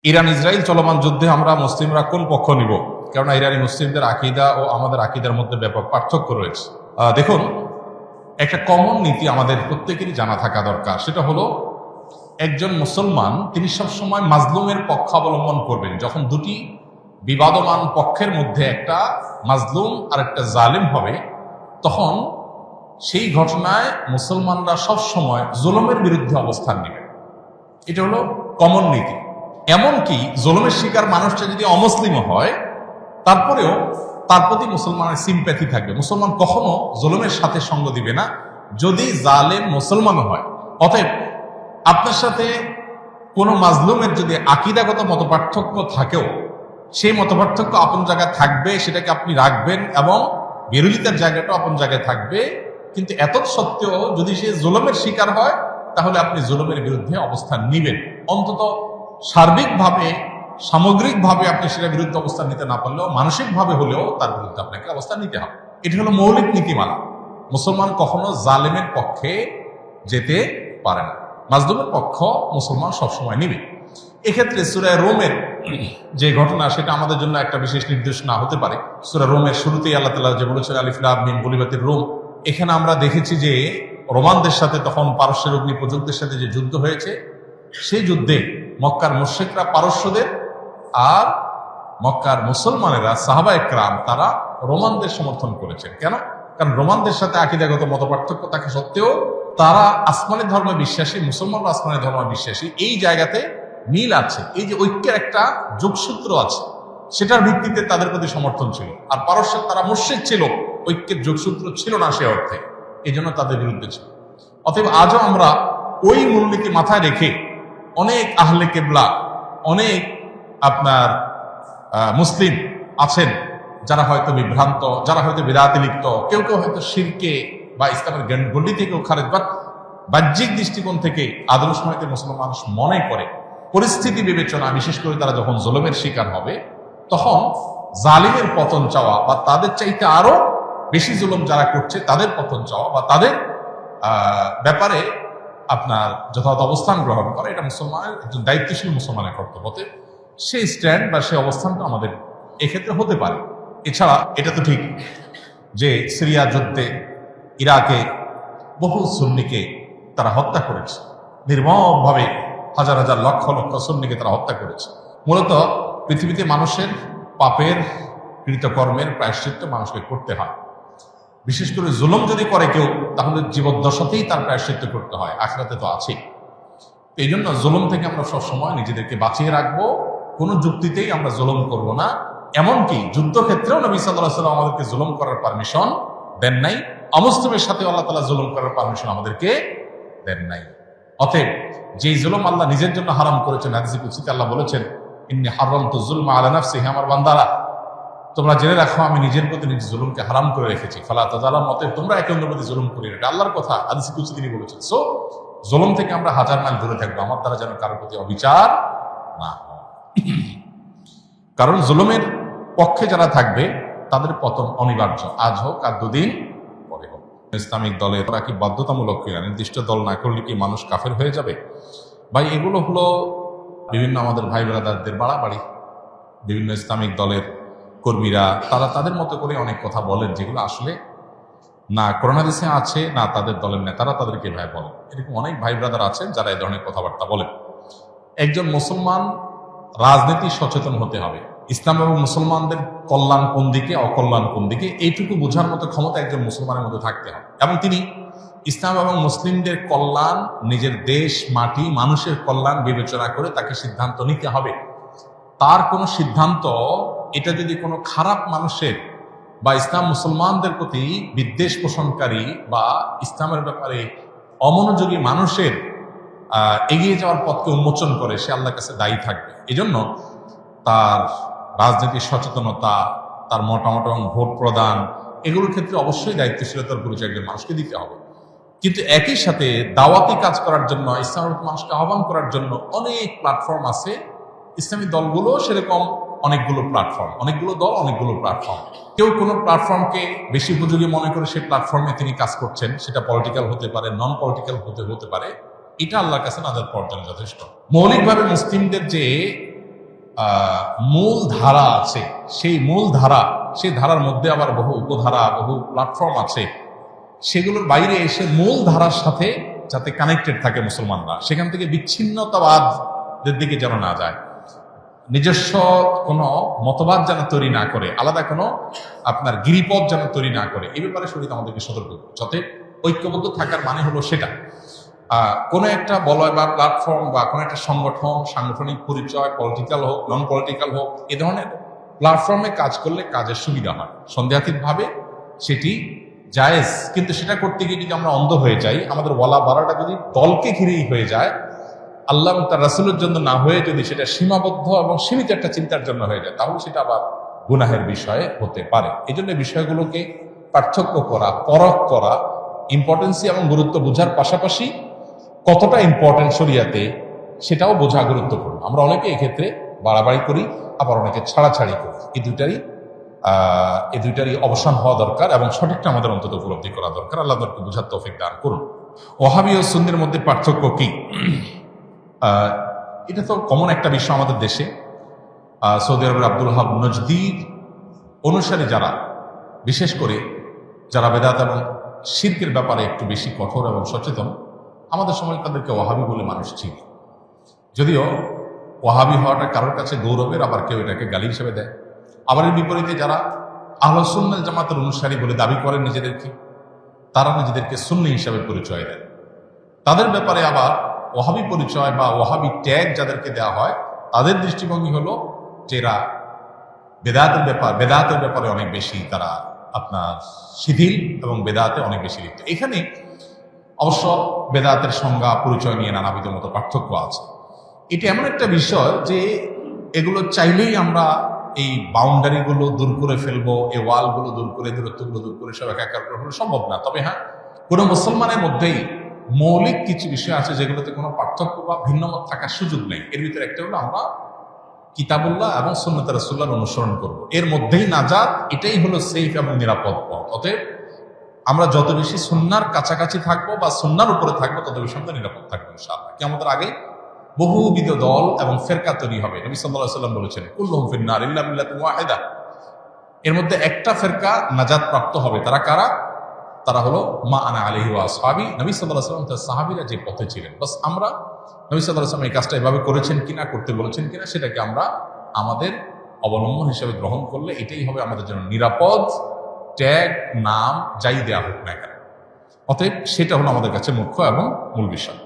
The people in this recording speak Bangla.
ইরান ইসরায়েল চলমান যুদ্ধে আমরা মুসলিমরা কোন পক্ষ নিব? কেননা ইরানি মুসলিমদের আকীদা ও আমাদের আকীদার মধ্যে ব্যাপক পার্থক্য রয়েছে। দেখুন, একটা কমন নীতি আমাদের প্রত্যেকেরই জানা থাকা দরকার। সেটা হলো, একজন মুসলমান তিনি সবসময় মাজলুমের পক্ষ অবলম্বন করবেন। যখন দুটি বিবাদমান পক্ষের মধ্যে একটা মাজলুম আর একটা জালিম হবে, তখন সেই ঘটনায় মুসলমানরা সবসময় জুলুমের বিরুদ্ধে অবস্থান নেবেন। এটা হলো কমন নীতি। এমনকি জুলুমের শিকার মানুষটা যদি অমুসলিমও হয়, তারপরেও তার প্রতি মুসলমানের সিম্প্যাথি থাকবে। মুসলমান কখনো জুলুমের সাথে সঙ্গ দিবে না, যদি জালেম মুসলমানও হয়। অতএব আপনার সাথে কোনো মাজলুমের যদি আকীদাগত মতপার্থক্য থাকেও, সেই মতপার্থক্য আপন জায়গায় থাকবে, সেটাকে আপনি রাখবেন, এবং বিরোধিতার জায়গাটাও আপন জায়গায় থাকবে। কিন্তু এত সত্ত্বেও যদি সে জুলুমের শিকার হয়, তাহলে আপনি জুলুমের বিরুদ্ধে অবস্থান নিবেন। অন্তত সার্বিকভাবে, সামগ্রিকভাবে আপনি সেটার বিরুদ্ধে অবস্থান নিতে না পারলেও মানসিকভাবে হলেও তার বিরুদ্ধে আপনাকে অবস্থান নিতে হবে। এটা হলো মৌলিক নীতিমালা। মুসলমান কখনো জালেমের পক্ষে যেতে পারে না, মাজলুমের পক্ষ মুসলমান সবসময় নিবে। এক্ষেত্রে সূরা রোমের যে ঘটনা, সেটা আমাদের জন্য একটা বিশেষ নির্দেশনা হতে পারে। সূরা রোমের শুরুতেই আল্লাহ তাআলা যে বলেছেন, আলিফ লাম মিম গুলিবাতির রোম, এখানে আমরা দেখেছি যে রোমানদের সাথে, তখন পারস্যের অগ্নিপূজকদের সাথে যে যুদ্ধ হয়েছে, সেই যুদ্ধে মক্কার মুশরিকরা পারস্যদের, আর মক্কার মুসলমানেরা সাহাবা একরাম তারা রোমানদের সমর্থন করেছেন। কেন? কারণ রোমানদের সাথে আকীদাগত মতপার্থক্য থাকা সত্ত্বেও তারা আসমানি ধর্মে বিশ্বাসী, মুসলমানরা আসমানি ধর্মে বিশ্বাসী। এই জায়গাতে মিল আছে, এই যে ঐক্যের একটা যোগসূত্র আছে, সেটার ভিত্তিতে তাদের প্রতি সমর্থন ছিল। আর পারস্যের তারা মুশরিক ছিল, ঐক্যের যোগসূত্র ছিল না সে অর্থে, এই জন্য তাদের বিরুদ্ধে ছিল। অতএব আজও আমরা ওই মূলনীতি মাথায় রেখে অনেক আহলে কেবলা, অনেক আপনার মুসলিম আছেন যারা হয়তো বিভ্রান্ত, যারা হয়তো বিদাতে লিপ্ত, কেউ কেউ হয়তো শিরকে বা ইসলামের গণ্ডি থেকেও খারেজ, বা বাহ্যিক দৃষ্টিকোণ থেকে আদর্শ নয়তে মুসলমান মানুষ মনে করে পরিস্থিতি বিবেচনা, বিশেষ করে তারা যখন জুলুমের শিকার হবে, তখন জালিমের পতন চাওয়া বা তাদের চাইতে আরো বেশি জুলুম যারা করছে তাদের পতন চাওয়া বা তাদের ব্যাপারে আপনার যথাযথ অবস্থান গ্রহণ করা, এটা মুসলমানের, একজন দায়িত্বশীল মুসলমানের কর্তব্য। সেই স্ট্যান্ড বা সেই অবস্থানটা আমাদের এক্ষেত্রে হতে পারে। এছাড়া এটা তো ঠিক যে সিরিয়া যুদ্ধে ইরাকে বহু সুন্নিকে তারা হত্যা করেছে, নির্মমভাবে হাজার হাজার লক্ষ লক্ষ সুন্নিকে তারা হত্যা করেছে। মূলত পৃথিবীতে মানুষের পাপের কৃতকর্মের প্রায়শ্চিত্ত মানুষকে করতে হয়। বিশেষ করে জুলুম যদি করে কেউ, তাহলে জীবদ্দশাতেই তার প্রায়শ্চিত্ত করতে হয়, আখিরাতে তো আছে। এই জন্য জুলুম থেকে আমরা সবসময় নিজেদেরকে বাঁচিয়ে রাখবো। কোনো যুক্তিতেই আমরা জুলুম করব না। এমনকি যুদ্ধক্ষেত্রেও নবী সাল্লাল্লাহু আলাইহি ওয়াসাল্লাম আমাদেরকে জুলুম করার পারমিশন দেন নাই। অমুসলিমের সাথে আল্লাহ তাআলা জুলুম করার পারমিশন আমাদেরকে দেন নাই। অতএব যেই জুলুম আল্লাহ নিজের জন্য হারাম করেছেন, হাদিসে কুদসিতে আল্লাহ বলেছেন, ইন্নী হারামতু যুলমা আলা নাফসি, হে আমার বান্দারা, তোমরা জেনে রাখো আমি নিজের প্রতি নিজের জুলুমকে হারাম করে রেখেছি। ফালা তাযালামু, অতএব তোমরা একে অন্যের প্রতি জুলুম করিও না। এটা আল্লাহর কথা, হাদিসে কুদসি তিনি বলেছেন। সো জুলুম থেকে আমরা হাজার মাইল দূরে থাকবো, আমার দ্বারা যেন কারোর প্রতি অবিচার না হয়। কারণ জুলুমের পক্ষে যারা থাকবে তাদের পতন অনিবার্য, আজ হোক আর দুদিন পরে হোক। ইসলামিক দলে তারা কি বাধ্যতামূলক কিনা? নির্দিষ্ট দল না করলে কি মানুষ কাফের হয়ে যাবে? ভাই, এগুলো হলো বিভিন্ন আমাদের ভাই ব্রাদারদের বাড়াবাড়ি। বিভিন্ন ইসলামিক দলের কর্মীরা তারা তাদের মতো করে অনেক কথা বলেন, যেগুলো আসলে না কোরআন হাদিসে আছে, না তাদের দলের নেতারা তাদেরকে ভাই বলেন। এরকম অনেক ভাই ব্রাদার আছেন যারা এই ধরনের কথাবার্তা বলেন। একজন মুসলমান রাজনীতি সচেতন হতে হবে। ইসলাম এবং মুসলমানদের কল্যাণ কোন দিকে, অকল্যাণ কোন দিকে, এইটুকু বোঝার মতো ক্ষমতা একজন মুসলমানের মধ্যে থাকতে হবে। এবং তিনি ইসলাম এবং মুসলিমদের কল্যাণ, নিজের দেশ, মাটি, মানুষের কল্যাণ বিবেচনা করে তাকে সিদ্ধান্ত নিতে হবে। তার কোনো সিদ্ধান্ত এটা যদি কোনো খারাপ মানুষের বা ইসলাম মুসলমানদের প্রতি বিদ্বেষ পোষণকারী বা ইসলামের ব্যাপারে অমনোযোগী মানুষের এগিয়ে যাওয়ার পথকে উন্মোচন করে, সে আল্লাহর কাছে দায়ী থাকবে। এজন্য তার রাজনৈতিক সচেতনতা, তার মতামত এবং ভোট প্রদান, এগুলোর ক্ষেত্রে অবশ্যই দায়িত্বশীলতার পরিচয় একজন মানুষকে দিতে হবে। কিন্তু একই সাথে দাওয়াতি কাজ করার জন্য, ইসলামের মানুষকে আহ্বান করার জন্য অনেক প্ল্যাটফর্ম আছে। ইসলামী দলগুলো সেরকম অনেকগুলো প্ল্যাটফর্ম, অনেকগুলো দল, অনেকগুলো প্ল্যাটফর্ম। কেউ কোনো প্ল্যাটফর্মকে বেশি উপযোগী মনে করে সেই প্ল্যাটফর্মে তিনি কাজ করছেন, সেটা পলিটিক্যাল হতে পারে, নন পলিটিক্যাল হতে পারে। এটা আল্লাহর কাছে নাজাত পাওয়ার জন্য যথেষ্ট। মৌলিকভাবে মুসলিমদের যে মূল ধারা আছে, সেই মূল ধারা, সেই ধারার মধ্যে আবার বহু উপধারা, বহু প্ল্যাটফর্ম আছে, সেগুলোর বাইরে এসে মূল ধারার সাথে যাতে কানেক্টেড থাকে মুসলমানরা, সেখান থেকে বিচ্ছিন্নতাবাদের দিকে যেন না যায়, নিজস্ব কোনো মতবাদ যেন তৈরি না করে, আলাদা কোনো আপনার গিরিপথ যেন তৈরি না করে, এই ব্যাপারে শরীয়ত আমাদেরকে সতর্ক করে। যাতে ঐক্যবদ্ধ থাকার মানে হলো সেটা কোনো একটা বলয় বা প্ল্যাটফর্ম বা কোনো একটা সংগঠন, সাংগঠনিক পরিচয়, পলিটিক্যাল হোক নন পলিটিক্যাল হোক, এ ধরনের প্ল্যাটফর্মে কাজ করলে কাজের সুবিধা হয়, সন্দেহাতীতভাবে সেটি জায়েজ। কিন্তু সেটা করতে গিয়ে যদি আমরা অন্ধ হয়ে যাই, আমাদের ওয়ালা বাড়াটা যদি দলকে ঘিরেই হয়ে যায়, আল্লাহ এবং তার রাসূলের জন্য না হয়ে যদি সেটা সীমাবদ্ধ এবং সীমিত একটা চিন্তার জন্য হয়ে যায়, তাহলে সেটা আবার গুনাহের বিষয়ে হতে পারে। এই জন্য বিষয়গুলোকে পার্থক্য করা, পরখ করা, ইম্পর্টেন্সি এবং গুরুত্ব বোঝার পাশাপাশি কতটা ইম্পর্টেন্ট শরিয়াতে সেটাও বোঝা গুরুত্বপূর্ণ। আমরা অনেকে এক্ষেত্রে বাড়াবাড়ি করি, আবার অনেকে ছাড়াছাড়ি করি। এই দুইটারই অবসান হওয়া দরকার এবং সঠিকটা আমাদের অন্তত উপলব্ধি করা দরকার। আল্লাহ আমাদেরকে বোঝার তৌফিক দান করুন। ওয়াহাবি ও সুন্নির মধ্যে পার্থক্য কি? এটা তো কমন একটা বিষয় আমাদের দেশে। সৌদি আরবের আব্দুল ওহাব নজদির অনুসারী যারা, বিশেষ করে যারা বেদাত এবং শিরকের ব্যাপারে একটু বেশি কঠোর এবং সচেতন, আমাদের সময় তাদেরকে ওয়াহাবি বলে মানুষ চিনি। যদিও ওয়াহাবি হওয়াটা কারোর কাছে গৌরবের, আবার কেউ এটাকে গালি হিসেবে দেয়। আবার এর বিপরীতে যারা আহলে সুন্নাত জামাতের অনুসারী বলে দাবি করেন নিজেদেরকে, তারা নিজেদেরকে সুন্নি হিসাবে পরিচয় দেন। তাদের ব্যাপারে আবার ওয়াহাবি পরিচয় বা ওয়াহাবি ট্যাগ যাদেরকে দেওয়া হয়, তাদের দৃষ্টিভঙ্গি হলো যে এরা বেদাতের ব্যাপারে অনেক বেশি তারা আপনার শিথিল এবং বেদাতে অনেক বেশি লিপ্ত। এখানে অবশ্য বেদাতের সংজ্ঞা পরিচয় নিয়ে নানাবিধ মতো পার্থক্য আছে। এটা এমন একটা বিষয় যে এগুলো চাইলেই আমরা এই বাউন্ডারিগুলো দূর করে ফেলবো, এই ওয়ালগুলো দূর করে, দূরত্বগুলো দূর করে সব একাকার করে ফেলা সম্ভব না। তবে হ্যাঁ, কোনো মুসলমানের মধ্যেই মৌলিক কিছু বিষয় আছে যেগুলোতে কোনো পার্থক্য বা ভিন্নমত থাকার সুযোগ নেই। এর ভিতরে একটা হলো আমরা কিতাবুল্লাহ এবং সুন্নাত রাসূলুল্লাহর অনুসরণ করব, এর মধ্যেই নাজাত, এটাই হলো সেফ এবং নিরাপদ পথ। অতএব আমরা যত বেশি সুন্নাহর কাছাকাছি থাকবো বা সুন্নাহর উপরে থাকবো, তত বেশি আমরা নিরাপদ থাকবো ইনশাআল্লাহ। কিয়ামতের আগে বহুবিধ দল এবং ফেরকা তৈরি হবে। নবী সাল্লাল্লাহু আলাইহি ওয়াসাল্লাম বলেছেন, কুল্লুহুম ফিন-নার ইল্লা মিল্লাতুন ওয়াহিদা। এর মধ্যে একটা ফেরকা নাজাত প্রাপ্ত হবে। তারা কারা? তারা হলো মা আনা আলাইহি ওয়া আসহাবি। নবী সাল্লাল্লাহু আলাইহি ওয়াসাল্লাম তার সাহাবীরা যে পথে ছিলেন। বাস আমরা নবী সাল্লাল্লাহু আলাইহি ওয়াসাল্লাম এই কাজটা এভাবে করেছেন কিনা, করতে বলেছেন কিনা, সেটাকে আমরা আমাদের অবলম্বন হিসেবে গ্রহণ করলে এটাই হবে আমাদের জন্য নিরাপদ। ট্যাগ, নাম যাই দেয়া হোক না কেন, অতএব সেটা হলো আমাদের কাছে মুখ্য এবং মূল বিষয়।